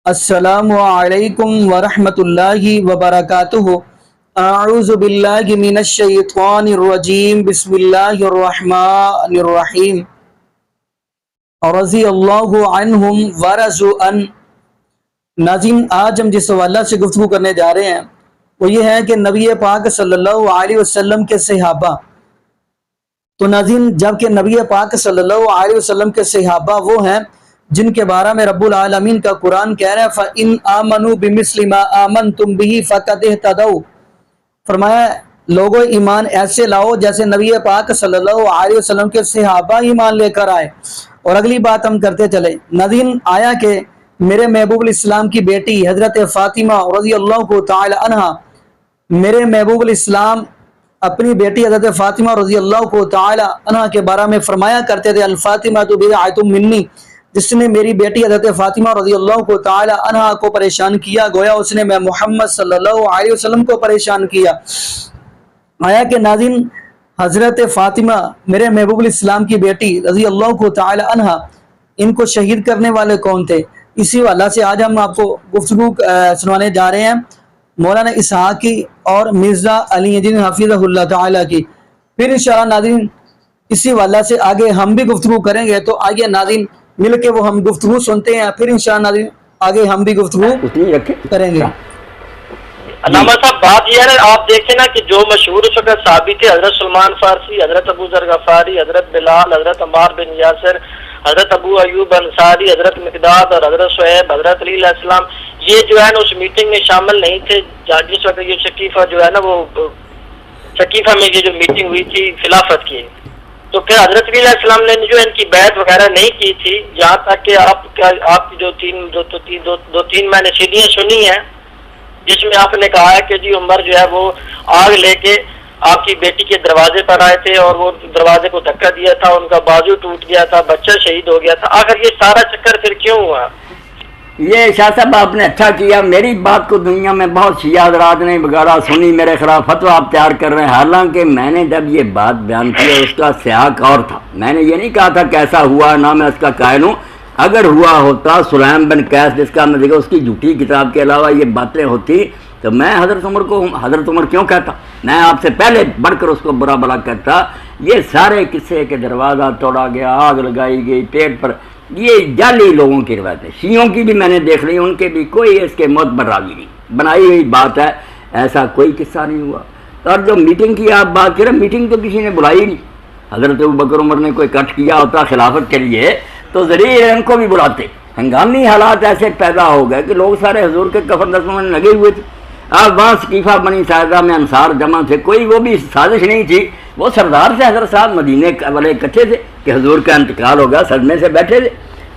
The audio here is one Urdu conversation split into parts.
السلام علیکم ورحمۃ اللہ وبرکاتہ۔ اعوذ باللہ من الشیطان الرجیم، بسم اللہ الرحمن الرحیم۔ رضی اللہ عنہم ورضوا عنہ۔ ناظرین، آج ہم جس حوالہ سے گفتگو کرنے جا رہے ہیں وہ یہ ہے کہ نبی پاک صلی اللہ علیہ وسلم کے صحابہ۔ تو ناظرین، جب کہ نبی پاک صلی اللہ علیہ وسلم کے صحابہ وہ ہیں جن کے بارے میں رب العالمین کا قرآن کہہ رہا ہے فَإِنْ آمَنُوا بِمِثْلِ مَا آمَنْتُمْ بِهِ فَقَدْ اهْتَدَوْا۔ فرمایا لوگوں ایمان ایسے لاؤ جیسے نبی پاک صلی اللہ علیہ وسلم کے صحابہ ایمان لے کر آئے۔ اور اگلی بات ہم کرتے چلے۔ ناظرین، آیا کہ میرے محبوب الاسلام کی بیٹی حضرت فاطمہ رضی اللہ تعالی عنہ، میرے محبوب الاسلام اپنی بیٹی حضرت فاطمہ رضی اللہ تعالی عنہ کے بارے میں فرمایا کرتے تھے الفاطمہ بضعۃ منی، جس نے میری بیٹی حضرت فاطمہ رضی اللہ تعالی عنہ کو پریشان کیا گویا اس نے میں محمد صلی اللہ علیہ وسلم کو پریشان کیا۔ آیا کہ ناظرین، حضرت فاطمہ میرے محبوب الاسلام کی بیٹی رضی اللہ تعالی عنہ، ان کو شہید کرنے والے کون تھے؟ اسی حوالہ سے آج ہم آپ کو گفتگو سنوانے جا رہے ہیں مولانا اسحاق کی اور مرزا علی الدین حفیظہ اللہ تعالی کی۔ پھر انشاءاللہ ناظرین اسی حوالہ سے آگے ہم بھی گفتگو کریں گے، تو آگے ناظرین مل کے وہ ہم گفتگو سنتے ہیں، پھر انشاءاللہ ناظرین آگے ہم بھی گفتگو کریں گے۔ علامہ صاحب، بات یہ ہے نا، آپ دیکھیں نا کہ جو مشہور اس وقت صحابی تھے، حضرت سلمان فارسی، حضرت ابو ذر غفاری، حضرت بلال، حضرت عمار بن یاسر، حضرت ابو ایوب انصاری، حضرت مقداد اور حضرت شعیب، حضرت علی علیہ السلام، یہ جو ہے نا اس میٹنگ میں شامل نہیں تھے جس وقت یہ شکیفہ جو ہے نا وہ شکیفہ میں یہ جو میٹنگ ہوئی تھی خلافت کی، تو پھر حضرت علی علیہ السلام نے جو ان کی بیعت وغیرہ نہیں کی تھی، یہاں تک کہ آپ کی جو تین میں نے سیدھیاں سنی ہیں جس میں آپ نے کہا ہے کہ جی عمر جو ہے وہ آگ لے کے آپ کی بیٹی کے دروازے پر آئے تھے اور وہ دروازے کو دھکا دیا تھا، ان کا بازو ٹوٹ گیا تھا، بچہ شہید ہو گیا تھا۔ آخر یہ سارا چکر پھر کیوں ہوا؟ یہ شاہ صاحب آپ نے اچھا کیا، میری بات کو دنیا میں بہت شیعہ حضرات نے وغیرہ سنی، میرے خلاف فتویٰ آپ تیار کر رہے ہیں، حالانکہ میں نے جب یہ بات بیان کی اس کا سیاق اور تھا، میں نے یہ نہیں کہا تھا کیسا ہوا، نہ میں اس کا قائل ہوں۔ اگر ہوا ہوتا سلیم بن قیس جس کا میں دیکھا اس کی جھوٹی کتاب کے علاوہ یہ باتیں ہوتی تو میں حضرت عمر کو حضرت عمر کیوں کہتا؟ میں آپ سے پہلے بڑھ کر اس کو برا بلا کہتا۔ یہ سارے قصے کے دروازہ توڑا گیا، آگ لگائی گئی پیٹ پر، یہ جعلی لوگوں کی روایتیں، شیعوں کی بھی میں نے دیکھ لی، ان کے بھی کوئی اس کے معتبر راوی نہیں، بنائی ہوئی بات ہے، ایسا کوئی قصہ نہیں ہوا۔ اور جو میٹنگ کی آپ بات کریں، میٹنگ تو کسی نے بلائی نہیں۔ حضرت ابوبکر عمر نے کوئی کٹ کیا ہوتا خلافت کے لیے تو ضرور ان کو بھی بلاتے۔ ہنگامی حالات ایسے پیدا ہو گئے کہ لوگ سارے حضور کے کفن رسموں میں لگے ہوئے تھے۔ اب وہاں ثقیفہ بنی ساعدہ میں انصار جمع تھے، کوئی وہ بھی سازش نہیں تھی، وہ سردار سے حضرت صاحب مدینے والے اکٹھے تھے کہ حضور کا انتقال ہو گیا، صدمے سے بیٹھے تھے،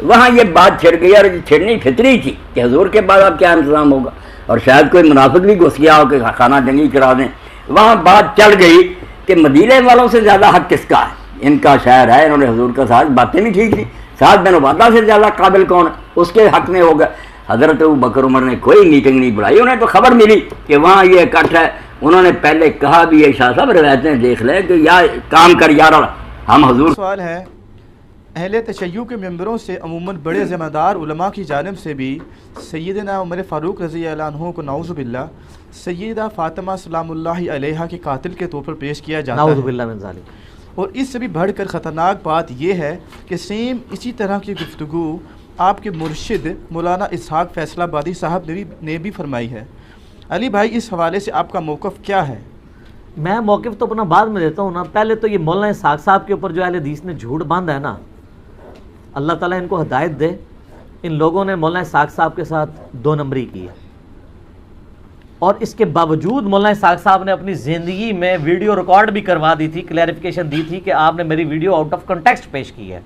وہاں یہ بات چھڑ گئی اور چھڑنی فطری تھی کہ حضور کے بعد اب کیا انتظام ہوگا، اور شاید کوئی منافق بھی گھس گیا ہو کہ خانہ جنگی کرا دیں۔ وہاں بات چل گئی کہ مدینے والوں سے زیادہ حق کس کا ہے، ان کا شہر ہے، انہوں نے حضور کا ساتھ، باتیں بھی ٹھیک تھیں، سعد بن عبادہ سے زیادہ قابل کون ہے، اس کے حق میں ہوگا۔ حضرت ابوبکر عمر نے کوئی میٹنگ نہیں بلائی، انہیں تو خبر ملی کہ وہاں یہ اکٹھ ہے، انہوں نے پہلے کہا بھی ہے، شاہ صاحب روایتیں دیکھ لیں کہ یا کام کر یار ہم حضور۔ سوال ہے، اہل تشیع کے ممبروں سے عموماً بڑے ذمہ دار علماء کی جانب سے بھی سیدنا عمر فاروق رضی اللہ عنہ کو نعوذ باللہ سیدہ فاطمہ سلام اللہ علیہا کے قاتل کے طور پر پیش کیا جاتا نعوذ ہے، باللہ من ذالک۔ اور اس سے بھی بڑھ کر خطرناک بات یہ ہے کہ سیم اسی طرح کی گفتگو آپ کے مرشد مولانا اسحاق فیصلہ آبادی صاحب نے بھی فرمائی ہے۔ علی بھائی، اس حوالے سے آپ کا موقف کیا ہے؟ میں موقف تو اپنا بعد میں دیتا ہوں نا، پہلے تو یہ مولانا اسحاق صاحب کے اوپر جو اہل حدیث نے جھوٹ باندھا ہے نا، اللہ تعالیٰ ان کو ہدایت دے، ان لوگوں نے مولانا اسحاق صاحب کے ساتھ دو نمبری کی ہے، اور اس کے باوجود مولانا اسحاق صاحب نے اپنی زندگی میں ویڈیو ریکارڈ بھی کروا دی تھی، کلیریفیکیشن دی تھی کہ آپ نے میری ویڈیو آؤٹ آف کنٹیکسٹ پیش کی ہے۔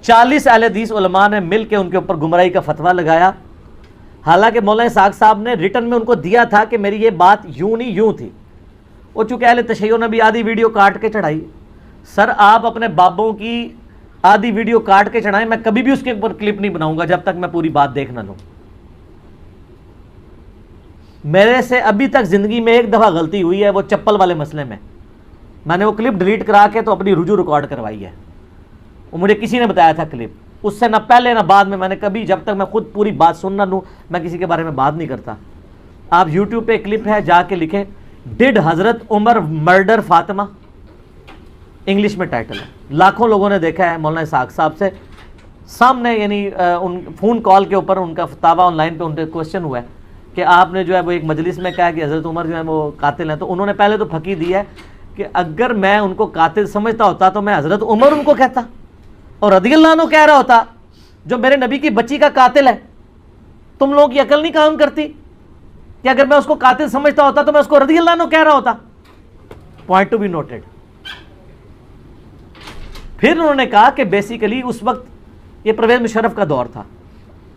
40 اہل حدیث علماء نے مل کے ان کے اوپر گمراہی کا فتویٰ لگایا، حالانکہ مولانا اسحاق صاحب نے ریٹن میں ان کو دیا تھا کہ میری یہ بات یوں نہیں یوں تھی، وہ چونکہ اہل تشیع نے بھی آدھی ویڈیو کاٹ کے چڑھائی۔ سر، آپ اپنے بابوں کی آدھی ویڈیو کاٹ کے چڑھائیں، میں کبھی بھی اس کے اوپر کلپ نہیں بناؤں گا جب تک میں پوری بات دیکھ نہ لوں۔ میرے سے ابھی تک زندگی میں ایک دفعہ غلطی ہوئی ہے، وہ چپل والے مسئلے میں نے وہ کلپ ڈیلیٹ کرا کے تو اپنی رجوع ریکارڈ کروائی ہے، وہ مجھے کسی نے بتایا تھا کلپ، اس سے نہ پہلے نہ بعد میں نے کبھی، جب تک میں خود پوری بات سن نہ لوں میں کسی کے بارے میں بات نہیں کرتا. آپ یوٹیوب پہ کلپ ہے، جا کے لکھیں ڈڈ حضرت عمر مرڈر فاطمہ، انگلش میں ٹائٹل ہے. لاکھوں لوگوں نے دیکھا ہے مولانا اسحاق صاحب سے سامنے، یعنی ان فون کال کے اوپر ان کا فتاوی آن لائن پہ ان سے کوشچن ہوا ہے کہ آپ نے جو ہے وہ ایک مجلس میں کہا کہ حضرت عمر جو ہے وہ قاتل ہیں. تو انہوں نے پہلے تو پھکی دی ہے کہ اگر میں ان کو قاتل سمجھتا ہوتا تو میں حضرت عمر ان کو کہتا اور رضی اللہ عنہ کہہ رہا ہوتا جو میرے نبی کی بچی کا قاتل ہے. تم لوگوں کی عقل نہیں کام کرتی کہ اگر میں اس کو قاتل سمجھتا ہوتا تو میں اس کو رضی اللہ عنہ کہہ رہا ہوتا. Point to be noted. پھر انہوں نے کہا کہ بیسیکلی اس وقت یہ پرویز مشرف کا دور تھا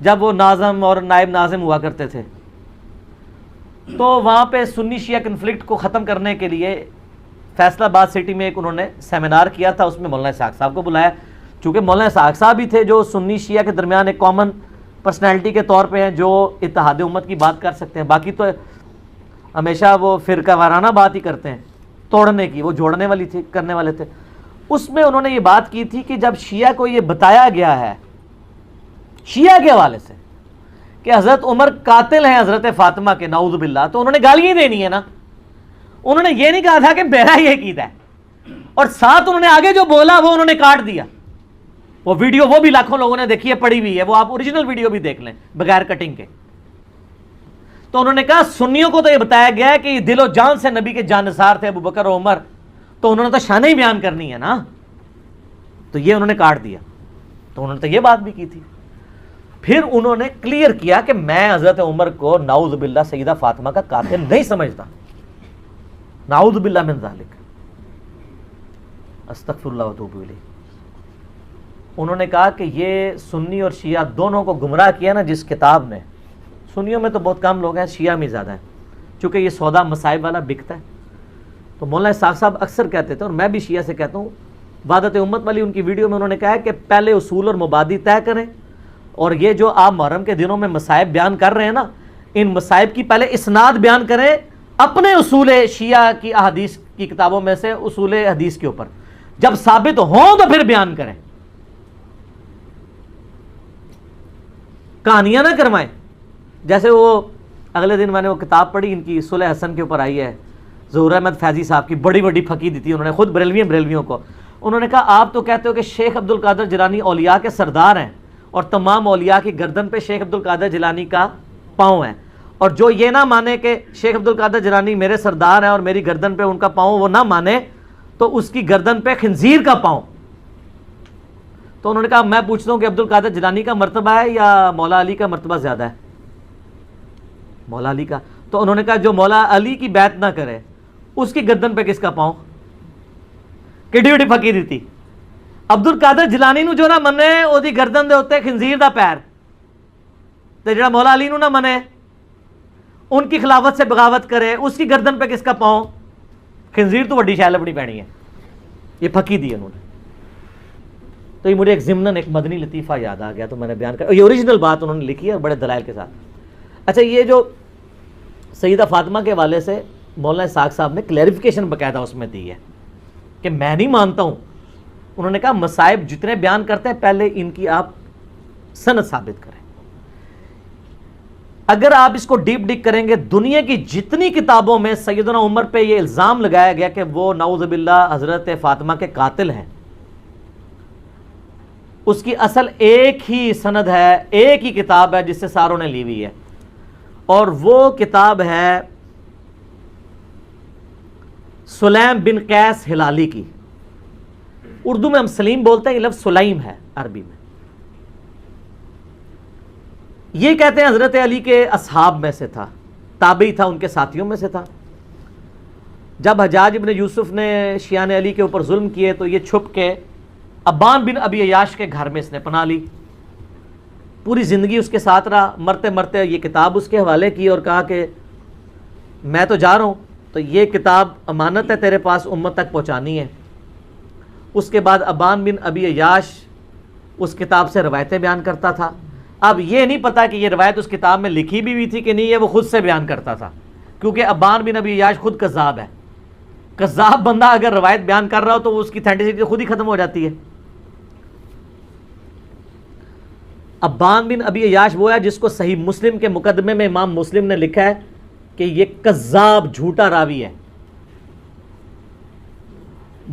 جب وہ ناظم اور نائب ناظم ہوا کرتے تھے، تو وہاں پہ سنی شیعہ کنفلکٹ کو ختم کرنے کے لیے فیصل آباد سٹی میں ایک انہوں نے سیمینار کیا تھا. اس میں مولانا اسحاق صاحب کو بلایا، چونکہ مولانا اسحاق صاحب ہی تھے جو سنی شیعہ کے درمیان ایک کامن پرسنالٹی کے طور پہ ہیں جو اتحاد امت کی بات کر سکتے ہیں. باقی تو ہمیشہ وہ فرقہ وارانہ بات ہی کرتے ہیں توڑنے کی، وہ جوڑنے والی تھی، کرنے والے تھے. اس میں انہوں نے یہ بات کی تھی کہ جب شیعہ کو یہ بتایا گیا ہے شیعہ کے حوالے سے کہ حضرت عمر قاتل ہیں حضرت فاطمہ کے، نعوذ باللہ، تو انہوں نے گالیاں دینی ہے نا. انہوں نے یہ نہیں کہا تھا کہ میرا یہ عقیدہ ہے، اور ساتھ انہوں نے آگے جو بولا وہ انہوں نے کاٹ دیا. وہ ویڈیو وہ بھی لاکھوں لوگوں نے دیکھی ہے، پڑی ہوئی ہے، وہ آپ اوریجنل ویڈیو بھی دیکھ لیں بغیر کٹنگ کے. تو انہوں نے کہا سنیوں کو تو یہ بتایا گیا ہے کہ یہ دل و جان سے نبی کے جانثار تھے ابو بکر و عمر، تو انہوں نے تو شانیں ہی بیان کرنی ہے نا. تو یہ انہوں نے کاٹ دیا. تو انہوں نے تو یہ بات بھی کی تھی. پھر انہوں نے کلیئر کیا کہ میں حضرت عمر کو نعوذ باللہ سیدہ فاطمہ کا قاتل نہیں سمجھتا، نعوذ باللہ من ذالک، استغفر اللہ واتوب الیہ. انہوں نے کہا کہ یہ سنی اور شیعہ دونوں کو گمراہ کیا نا جس کتاب نے. سنیوں میں تو بہت کم لوگ ہیں، شیعہ میں زیادہ ہیں، چونکہ یہ سودا مصائب والا بکتا ہے. تو مولانا اسحاق صاحب اکثر کہتے تھے، اور میں بھی شیعہ سے کہتا ہوں، وحدت امت والی ان کی ویڈیو میں انہوں نے کہا ہے کہ پہلے اصول اور مبادی طے کریں، اور یہ جو آپ محرم کے دنوں میں مصائب بیان کر رہے ہیں نا، ان مصائب کی پہلے اسناد بیان کریں اپنے اصول شیعہ کی احادیث کی کتابوں میں سے، اصول حدیث کے اوپر جب ثابت ہوں تو پھر بیان کریں، کہانیاں نہ کروائیں. جیسے وہ اگلے دن میں نے وہ کتاب پڑھی ان کی صلح حسن کے اوپر آئی ہے، ظہور احمد فیضی صاحب کی، بڑی بڑی پھکی دی تھی انہوں نے خود بریلویوں کو. انہوں نے کہا آپ تو کہتے ہو کہ شیخ عبد القادر جیلانی اولیاء کے سردار ہیں، اور تمام اولیاء کی گردن پہ شیخ عبد القادر جیلانی کا پاؤں ہے، اور جو یہ نہ مانے کہ شیخ عبد القادر جیلانی میرے سردار ہیں اور میری گردن پہ ان کا پاؤں وہ نہ مانے، تو اس کی گردن پہ خنزیر کا پاؤں. تو انہوں نے کہا میں پوچھتا ہوں کہ عبد القادر جیلانی کا مرتبہ ہے یا مولا علی کا مرتبہ زیادہ ہے؟ مولا علی کا. تو انہوں نے کہا جو مولا علی کی بیعت نہ کرے اس کی گردن پہ کس کا پاؤں؟ کڈی وڈی پھکی دی تھی. عبد القادر جیلانی نو جو نہ منے او دی گردن دے ہوتے خنزیر دا پیر، تے جڑا مولا علی نو نہ منے ان کی خلافت سے بغاوت کرے اس کی گردن پہ کس کا پاؤں؟ خنزیر تو وڈی شے لبنی پینی ہے. یہ پھکی دی انہوں نے. تو یہ مجھے ایک ضمناً ایک مدنی لطیفہ یاد آ گیا تو میں نے بیان کر، یہ اوریجنل بات انہوں نے لکھی ہے اور بڑے دلائل کے ساتھ. اچھا، یہ جو سیدہ فاطمہ کے حوالے سے مولانا اسحاق صاحب نے کلیریفیکیشن باقاعدہ اس میں دی ہے کہ میں نہیں مانتا ہوں. انہوں نے کہا مصائب جتنے بیان کرتے ہیں پہلے ان کی آپ سند ثابت کریں. اگر آپ اس کو ڈیپ ڈگ کریں گے، دنیا کی جتنی کتابوں میں سیدنا عمر پہ یہ الزام لگایا گیا کہ وہ نعوذ باللہ حضرت فاطمہ کے قاتل ہیں، اس کی اصل ایک ہی سند ہے، ایک ہی کتاب ہے جس سے ساروں نے لی ہوئی ہے، اور وہ کتاب ہے سلیم بن قیس ہلالی کی. اردو میں ہم سلیم بولتے ہیں، یہ لفظ سلیم ہے عربی میں. یہ کہتے ہیں حضرت علی کے اصحاب میں سے تھا، تابعی تھا، ان کے ساتھیوں میں سے تھا. جب حجاج ابن یوسف نے شیعان علی کے اوپر ظلم کیے تو یہ چھپ کے ابان بن ابی عیاش کے گھر میں اس نے پناہ لی. پوری زندگی اس کے ساتھ رہا. مرتے مرتے یہ کتاب اس کے حوالے کی اور کہا کہ میں تو جا رہا ہوں، تو یہ کتاب امانت ہے تیرے پاس، امت تک پہنچانی ہے. اس کے بعد ابان بن ابی عیاش اس کتاب سے روایتیں بیان کرتا تھا. اب یہ نہیں پتا کہ یہ روایت اس کتاب میں لکھی بھی ہوئی تھی کہ نہیں، یہ وہ خود سے بیان کرتا تھا، کیونکہ ابان بن ابی عیاش خود کذاب ہے. کذاب بندہ اگر روایت بیان کر رہا ہو تو اس کی اتھینٹسٹی خود ہی ختم ہو جاتی ہے. ابان بن ابی عیاش وہ ہے جس کو صحیح مسلم کے مقدمے میں امام مسلم نے لکھا ہے کہ یہ کذاب جھوٹا راوی ہے،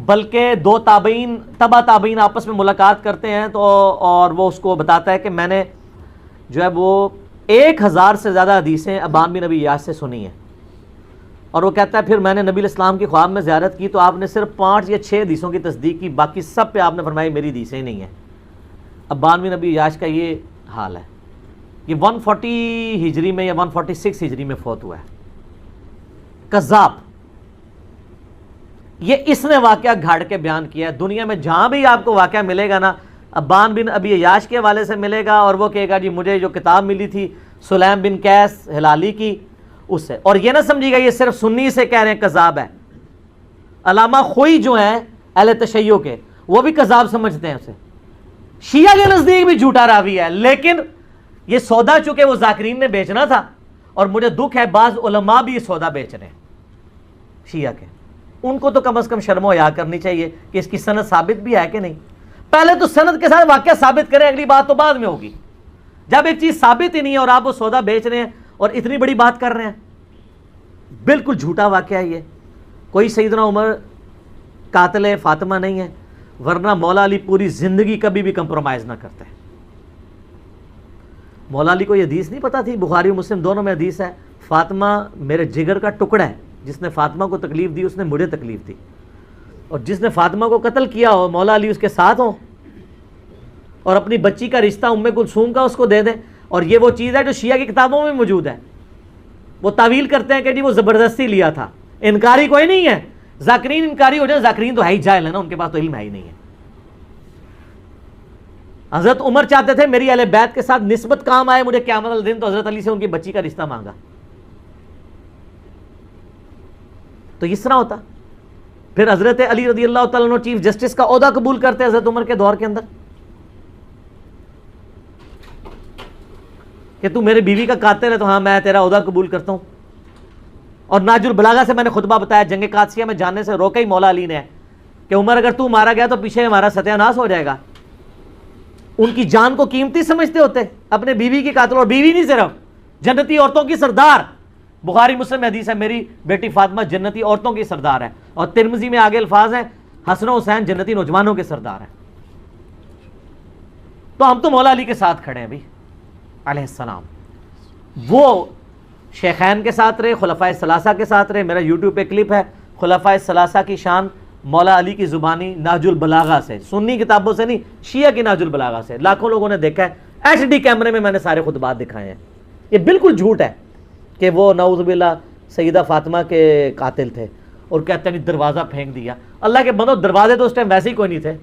بلکہ دو تابعین تبع تابعین آپس میں ملاقات کرتے ہیں تو اور وہ اس کو بتاتا ہے کہ میں نے جو ہے وہ 1000 سے زیادہ حدیثیں ابان بن ابی عیاش سے سنی ہیں، اور وہ کہتا ہے پھر میں نے نبی علیہ السلام کی خواب میں زیارت کی تو آپ نے صرف 5 یا 6 حدیثوں کی تصدیق کی، باقی سب پہ آپ نے فرمایا میری حدیثیں ہی نہیں ہیں۔ ابان بن ابی عیاش کا یہ حال ہے، یہ 140 ہجری میں یا 146 ہجری میں فوت ہوا ہے، کذاب۔ یہ اس نے واقعہ گھاڑ کے بیان کیا ہے، دنیا میں جہاں بھی آپ کو واقعہ ملے گا نا ابان بن ابی عیاش کے حوالے سے ملے گا، اور وہ کہے گا جی مجھے جو کتاب ملی تھی سلیم بن قیس ہلالی کی اس سے، اور یہ نہ سمجھیے گا یہ صرف سنی سے کہہ رہے ہیں کذاب ہے۔ علامہ خوئی جو ہیں اہل تشیع کے وہ بھی کذاب سمجھتے ہیں اسے، شیعہ کے نزدیک بھی جھوٹا راوی ہے، لیکن یہ سودا چونکہ وہ ذاکرین نے بیچنا تھا، اور مجھے دکھ ہے بعض علماء بھی یہ سودا بیچ رہے ہیں شیعہ کے، ان کو تو کم از کم شرم و حیا کرنی چاہیے کہ اس کی سند ثابت بھی ہے کہ نہیں۔ پہلے تو سند کے ساتھ واقعہ ثابت کریں، اگلی بات تو بعد میں ہوگی۔ جب ایک چیز ثابت ہی نہیں ہے اور آپ وہ سودا بیچ رہے ہیں اور اتنی بڑی بات کر رہے ہیں، بالکل جھوٹا واقعہ ہے یہ۔ کوئی سیدنا عمر قاتل فاطمہ نہیں ہے، ورنہ مولا علی پوری زندگی کبھی بھی کمپرومائز نہ کرتے۔ مولا علی کو یہ حدیث نہیں پتا تھی، بخاری و مسلم دونوں میں حدیث ہے، فاطمہ میرے جگر کا ٹکڑا ہے، جس نے فاطمہ کو تکلیف دی اس نے مجھے تکلیف دی، اور جس نے فاطمہ کو قتل کیا ہو مولا علی اس کے ساتھ ہوں، اور اپنی بچی کا رشتہ ام کلثوم کا اس کو دے دیں۔ اور یہ وہ چیز ہے جو شیعہ کی کتابوں میں موجود ہے، وہ تعویل کرتے ہیں کہ جی وہ زبردستی لیا تھا، انکاری کوئی نہیں ہے۔ ذاکرین انکاری ہو جائے، ذاکرین تو ہے ہی جاہل ہے نا، ان کے پاس تو علم ہے ہی نہیں ہے۔ حضرت عمر چاہتے تھے میری اہل بیت کے ساتھ نسبت کام آئے مجھے قیامت والے دن، تو حضرت علی سے ان کی بچی کا رشتہ مانگا، تو اس طرح ہوتا۔ پھر حضرت علی رضی اللہ تعالیٰ عنہ چیف جسٹس کا عہدہ قبول کرتے حضرت عمر کے دور کے اندر، کہ تو میرے بیوی کا قاتل ہے تو ہاں میں تیرا عہدہ قبول کرتا ہوں۔ اور ناج البلاغہ سے میں نے خطبہ بتایا، جنگ قادسیہ میں جانے سے روکا ہی مولا علی نے کہ عمر اگر تو مارا گیا تو پیچھے ہمارا ستیہ ناس ہو جائے گا۔ ان کی جان کو قیمتی سمجھتے ہوتے، اپنے بیوی کی قاتل، اور بیوی نہیں صرف جنتی عورتوں کی سردار، بخاری مسلم میں حدیث ہے میری بیٹی فاطمہ جنتی عورتوں کی سردار ہے، اور ترمذی میں آگے الفاظ ہیں حسن و حسین جنتی نوجوانوں کے سردار ہیں۔ تو ہم تو مولا علی کے ساتھ کھڑے ہیں بھی علیہ السلام، وہ شیخین کے ساتھ رہے، خلفائے ثلاثہ کے ساتھ رہے۔ میرا یوٹیوب پہ کلپ ہے خلفائے ثلاثہ کی شان مولا علی کی زبانی نہج البلاغہ سے، سنی کتابوں سے نہیں، شیعہ کی نہج البلاغہ سے، لاکھوں لوگوں نے دیکھا ہے، ایچ ڈی کیمرے میں نے سارے خطبات دکھائے ہیں۔ یہ بالکل جھوٹ ہے کہ وہ نعوذ باللہ سیدہ فاطمہ کے قاتل تھے، اور کہتے ہیں دروازہ پھینک دیا۔ اللہ کے بندو دروازے تو اس ٹائم ویسے ہی کوئی نہیں تھے۔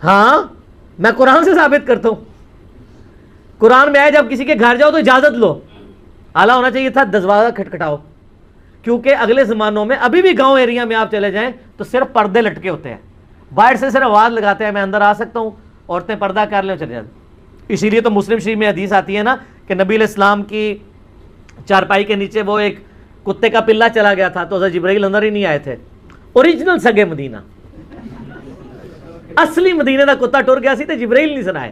ہاں میں قرآن سے ثابت کرتا ہوں، قرآن میں ہے جب کسی کے گھر جاؤ تو اجازت لو، اعلیٰ ہونا چاہیے تھا دروازہ کھٹکھٹاؤ، کیونکہ اگلے زمانوں میں ابھی بھی گاؤں ایریا میں آپ چلے جائیں تو صرف پردے لٹکے ہوتے ہیں، باہر سے صرف آواز لگاتے ہیں میں اندر آ سکتا ہوں، عورتیں پردہ کر لیں چلے جاتے۔ اسی لیے تو مسلم شریف میں حدیث آتی ہے نا کہ نبی علیہ السلام کی چارپائی کے نیچے وہ ایک کتے کا پلہ چلا گیا تھا تو حضرت جبرائیل اندر ہی نہیں آئے تھے۔ اوریجنل سگے مدینہ، اصلی مدینہ دا کتا ٹر گیا سی تو جبرائیل نہیں سنائے،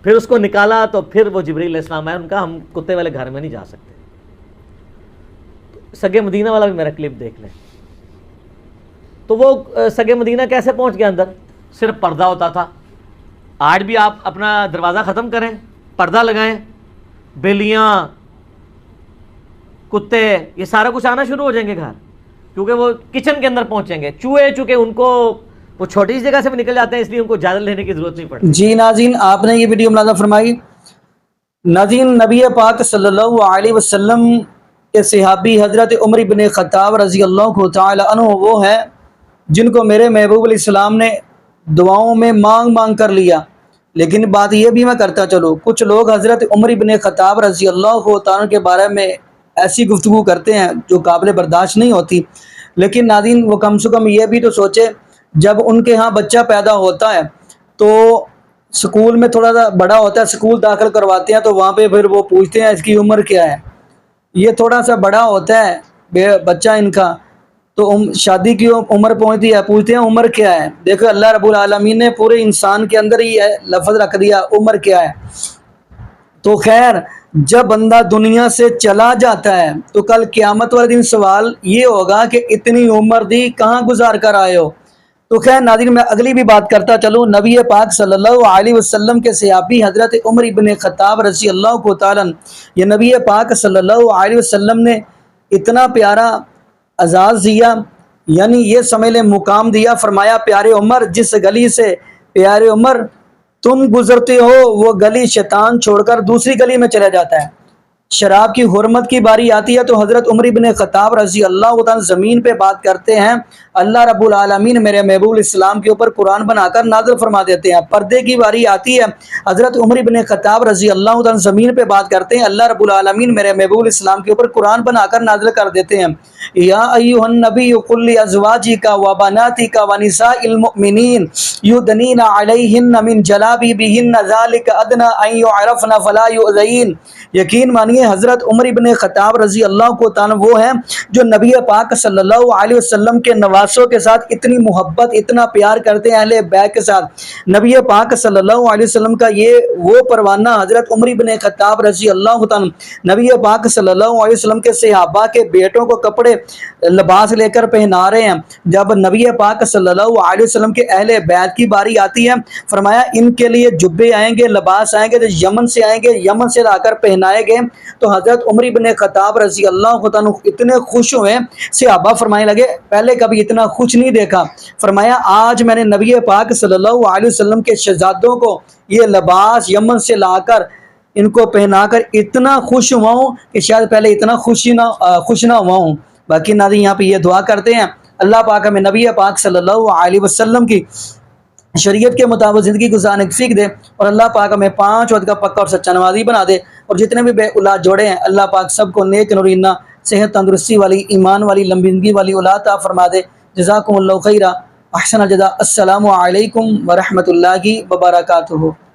پھر اس کو نکالا تو پھر وہ جبرائیل علیہ السلام آئے، ان کا ہم کتے والے گھر میں نہیں جا سکتے۔ سگے مدینہ والا بھی میرا کلپ دیکھ لیں۔ تو وہ سگے مدینہ کیسے پہنچ گیا اندر؟ صرف پردہ ہوتا تھا۔ آج بھی آپ اپنا دروازہ ختم کریں، پردہ لگائیں، بلیاں کتے یہ سارا کچھ آنا شروع ہو جائیں گے گھر، کیونکہ وہ کچن کے اندر پہنچیں گے۔ چوہے چونکہ ان کو وہ چھوٹی سی جگہ سے بھی نکل جاتے ہیں، اس لیے ان کو اجازت لینے کی ضرورت نہیں پڑتی۔ جی ناظرین، آپ نے یہ ویڈیو ملاحظہ فرمائی۔ ناظرین، نبی پاک صلی اللہ علیہ وسلم کے صحابی حضرت عمر بن خطاب رضی اللہ تعالی عنہ وہ ہیں جن کو میرے محبوب علیہ السلام نے دعاؤں میں مانگ مانگ کر لیا۔ لیکن بات یہ بھی میں کرتا چلو، کچھ لوگ حضرت عمر بن خطاب رضی اللہ تعالیٰ کے بارے میں ایسی گفتگو کرتے ہیں جو قابل برداشت نہیں ہوتی، لیکن ناظرین وہ کم سے کم یہ بھی تو سوچے، جب ان کے ہاں بچہ پیدا ہوتا ہے تو سکول میں تھوڑا سا بڑا ہوتا ہے، سکول داخل کرواتے ہیں تو وہاں پہ پھر وہ پوچھتے ہیں اس کی عمر کیا ہے، یہ تھوڑا سا بڑا ہوتا ہے بچہ ان کا تو شادی کی عمر پہنچتی ہے، پوچھتے ہیں عمر کیا ہے؟ دیکھو اللہ رب العالمین نے پورے انسان کے اندر ہی لفظ رکھ دیا عمر کیا ہے۔ تو خیر جب بندہ دنیا سے چلا جاتا ہے تو کل قیامت والے دن سوال یہ ہوگا کہ اتنی عمر دی کہاں گزار کر آئے ہو۔ تو خیر ناظرین میں اگلی بھی بات کرتا چلوں، نبی پاک صلی اللہ علیہ وسلم کے صحابی حضرت عمر ابن خطاب رضی اللہ کو تعالیٰ، یہ نبی پاک صلی اللہ علیہ وسلم نے اتنا پیارا اعزاز دیا، یعنی یہ سمجھ لیں مقام دیا، فرمایا پیارے عمر جس گلی سے پیارے عمر تم گزرتے ہو وہ گلی شیطان چھوڑ کر دوسری گلی میں چلا جاتا ہے۔ شراب کی حرمت کی باری آتی ہے تو حضرت عمر بن خطاب رضی اللہ تعالیٰ زمین پہ بات کرتے ہیں، اللہ رب العالمین میرے محبوب اسلام کے اوپر قرآن بنا کر نازل فرما دیتے ہیں۔ پردے کی باری آتی ہے، حضرت عمر بن خطاب رضی اللہ تعالیٰ زمین پہ بات کرتے ہیں، اللہ رب العالمین میرے محبوب اسلام کے اوپر قرآن بنا کر نازل کر دیتے ہیں، یا ایھا النبی قل لازواجک و بناتک و نساء المؤمنین یدنین علیہن من جلابیبہن ذلک ادنی ان یعرفن فلا یؤذین۔ یقین مانیے حضرت عمر ابن خطاب رضی اللہ کو تعالیٰ وہ ہیں جو نبی پاک صلی اللہ علیہ وسلم کے نواسوں کے ساتھ اتنی محبت اتنا پیار کرتے ہیں، اہل بیت کے ساتھ۔ نبی پاک صلی اللہ علیہ وسلم کا یہ وہ پروانہ حضرت عمر ابن خطاب رضی اللہ تعالیٰ نبی پاک صلی اللہ علیہ وسلم کے صحابہ کے بیٹوں کو کپڑے لباس لے کر پہنا رہے ہیں۔ جب نبی پاک صلی اللہ علیہ وسلم کے اہل بیت کی باری آتی ہے، فرمایا ان کے لیے جبے آئیں گے، لباس آئیں گے جو یمن سے آئیں گے، یمن سے لا کر پہنائے گئے۔ تو حضرت عمر بن خطاب رضی اللہ عنہ اتنے خوش ہوئے، صحابہ فرمانے لگے پہلے کبھی اتنا خوش نہیں دیکھا۔ فرمایا آج میں نے نبی پاک صلی اللہ علیہ وسلم کے شہزادوں کو یہ لباس یمن سے لا کر ان کو پہنا کر اتنا خوش ہوا ہوں کہ شاید پہلے اتنا خوش نہ ہوا ہوں۔ باقی ناظرین یہاں پہ یہ دعا کرتے ہیں اللہ پاک ہمیں نبی پاک صلی اللہ علیہ وسلم کی شریعت کے مطابق زندگی گزارنے کی فکر دے، اور اللہ پاک ہمیں 5 وقت کا پکا اور سچا نمازی بنا دے، اور جتنے بھی بے اولاد جوڑے ہیں اللہ پاک سب کو نیک نورینہ صحت تندرستی والی ایمان والی لمبی زندگی والی اولاد عطا فرما دے۔ جزاکم اللہ خیرہ، احسن الجزاء، السلام علیکم ورحمۃ اللہ وبرکاتہ۔